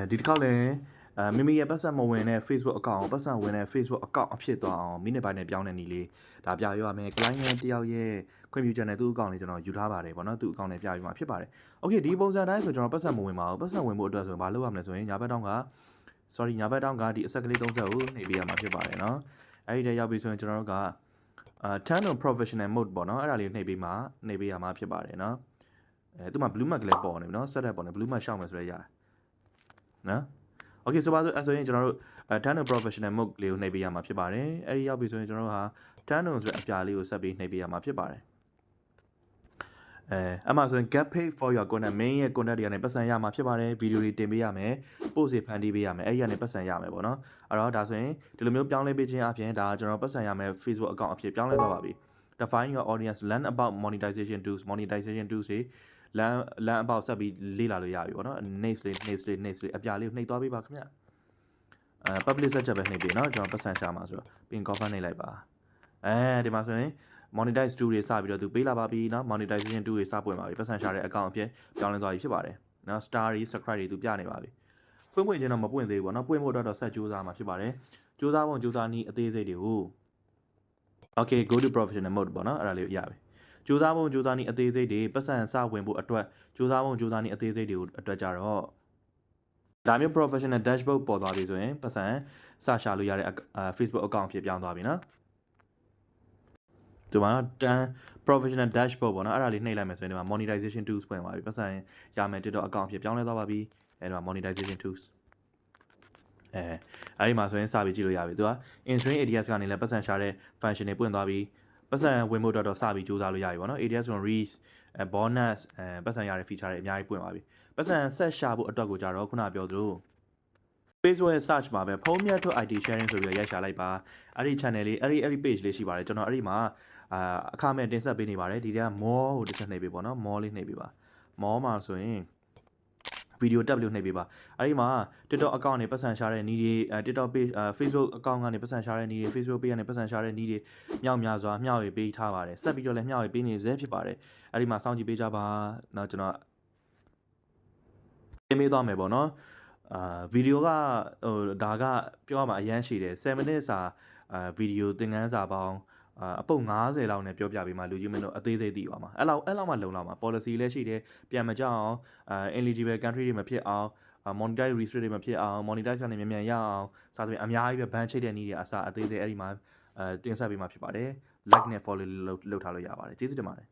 ဒီတစ်ခေါက်လည်းမိမိရဲ့ပတ်စံမဝင်တဲ့ Facebook account ပတ်စံဝင်တဲ့ Facebook account အဖြစ်သွားအောင်မိနစ်ပိုင်းနဲ့ပြောင်းတဲ့နည်းလေးဒါပြရပါမယ် client တယောက်ရဲ့ခွင့်ပြုချက်နဲ့သူ့ account လေးကျွန်တော်ယူထားပါတယ်ပေါ့နော်သူ့ account နဲ့ပြပြီးမှဖြစ်ပါတယ် Okay ဒီပုံစံတိုင်းဆိုကျွန်တော်ပတ်စံမဝင်ပါဘူးပတ်စံဝင်ဖို့အတွက်ဆိုရင်ဘာလုပ်ရမလဲဆိုရင်ညာဘက်တောင်းက sorry ညာဘက်တောင်းကဒီအဆက်ကလေး30ကိုနှိပ်ပေးရမှာဖြစ်ပါတယ်နော်အဲ့ဒီတည်းရောက်ပြီဆိုရင်ကျွန်တော်တို့ကturn on professional mode ပေါ့နော်အဲ့ဒါလေးနှိပ်ပေးရမှာဖြစ်ပါတယ်နော်သူ့မှာ blue mark လည်းပေါ်နေပြီနော် set up ပေါ်နေ blue mark ရှောက်မယ်ဆိုရဲရတယ်နော် Okay ဆိုပါဆိုရင်ကျွန်တော်တို့turn on professional mode လေးကိုနှိပ်ပေးရမှာဖြစ်ပါတယ်အဲ့ဒီရောက်ပြီဆိုရင်ကျွန်တော်တို့ဟာ turn on ဆိုတဲ့အပြာလေးကိုဆက်ပြီးနှိပ်ပေးရမှာဖြစ်ပါတယ်အမှဆိုရင် get paid for your content main ရဲ့ content တွေကနေပတ်စံရမှာဖြစ်ပါတယ်ဗီဒီယိုတွေတင်ပေးရမယ် post တွေဖန်တီးပေးရမယ်အဲ့ဒီကနေပတ်စံရမယ်ပေါ့နော်အဲ့တော့ဒါဆိုရင်ဒီလိုမျိုးပြောင်းလဲပေးခြင်းအပြင်ဒါကျွန်တော်ပတ်စံရမယ် Facebook account အဖြစ်ပြောင်းလဲသွားပါပြီ define your audience learn about monetization toolsတွေလမ်းabout ဆက်ပြီးလေ့လာလို့ရပြီပေါ့နော် next လေးအပြာလေးကိုနှိပ်သွားပေးပါခင်ဗျpublic set ချက်ပဲနှိပ်ပေးနော်ကျွန်တော်ပတ်စံရှာမှာဆိုတော့ပြင် cover နှိပ်လိုက်ပါဒီမှာဆိုရင်monetize tool တွေစပြီးတော့သူပေးလာပါပြီเนาะ monetization tool တွေစပွင့်ပါပြီပတ်စံရှာတဲ့ account အဖြစ်ပြောင်းလဲသွားပြီဖြစ်ပါတယ်เนาะ star တွေ subscribe တွေသူပြနေပါပြီပွင့်ခြင်းတော့မပွင့်သေးဘူးပေါ့เนาะပွင့်ဖို့တော့ဆက်ကြိုးစားမှာဖြစ်ပါတယ်ကြိုးစားပုံကြိုးစားနည်းအသေးစိတ်တွေကို okay go to professional mode ပေါ့เนาะအဲ့ဒါလေးရပြီကြိုးစားပုံကြိုးစားနည်းအသေးစိတ်တွေပတ်စံစဝင်ဖို့အတွက်ကြိုးစားပုံကြိုးစားနည်းအသေးစိတ်တွေကိုအတွက်ကြတော့ဒါမျိုး professional dashboard ပေါ်သွားပြီဆိုရင်ပတ်စံစရှာလို့ရတဲ့ Facebook account ဖြစ်ပြောင်းသွားပြီเนาะဒီမှာprofessional dashboard ပေါ့နော်အဲ့ဒါလေးနှိပ်လိုက်မယ်ဆိုရင်ဒီမှာ monetization tools ဖွင့်သွားပြီပတ်စံရမယ် TikTok account ဖြစ်ပြောင်းလဲသွားပါပြီအဲ့ဒီမှာ monetization tools အဲ့ဒီမှာဆိုရင်စပြီးကြည့်လို့ရပြီသူက in-string ADS ကနေလည်းပတ်စံရှာတဲ့ function တွေပွင့်သွားပြီပတ်စံဝင်ဖို့တော့စပြီးစူးစမ်းလို့ရပြီပေါ့နော် ADS ဆို reach bonus ပတ်စံရတဲ့ feature တွေအများကြီးပွင့်သွားပြီပတ်စံဆက်ရှာဖို့အတွက်ကိုကြတော့ခုနပြောသလို Facebook ရဲ့ search မှာပဲဖုန်းမြတ်ထုတ် IT sharing ဆိုပြီးရိုက်ရှာလိုက်ပါအဲ့ဒီ channel လေးအဲ့ဒီ page လေးရှိပါတယ်ကျွန်တော်အဲ့ဒီမှာအခမဲ့တင်ဆက်ပေးနေပါတယ်ဒီက more ကိုတစ်ချက်နှိပ်ပေးပေါ့နော် more လေးနှိပ်ပေးပါ more မှာဆိုရင် video tab လေးနှိပ်ပေးပါအဲ့ဒီမှာ TikTok account နဲ့ပတ်စံရှာတဲ့နည်းတွေTikTok page Facebook account ကနေပတ်စံရှာတဲ့နည်းတွေ Facebook page ကနေပတ်စံရှာတဲ့နည်းတွေမြောက်များစွာမျှဝေပေးထားပါတယ်ဆက်ပြီးတော့လည်းမျှဝေပေးနေစေဖြစ်ပါတယ်အဲ့ဒီမှာစောင့်ကြည့်ပေးကြပါเนาะကျွန်တော်ပြင်ပေးသွားမယ်ပေါ့နော်ဗီဒီယိုကဒါကပြောရမှာအရန်ရှိတယ်7 minutes စာဗီဒီယိုသင်ခန်းစာပေါင်းအပုတ်90လောက်နဲ့ပြောပြပေးမှလူကြီးမင်းတို့အသေးစိတ်သိသွားမှာအဲ့လောက်မှလုံလောက်မှာ policy လည်းရှိတယ်ပြန်မကြောက်အောင်eligible country တွေမဖြစ်အောင်monetize restrict တွေမဖြစ်အောင် monetize ကနေမြန်ရအောင်စသဖြင့်အများကြီးပဲ ban ချိတ်တဲ့နည်းတွေအစားအသေးစိတ်အဲ့ဒီမှာတင်ဆက်ပေးမှဖြစ်ပါတယ် like နဲ့ follow လုပ်ထားလို့ရပါတယ်ကျေးဇူးတင်ပါတယ်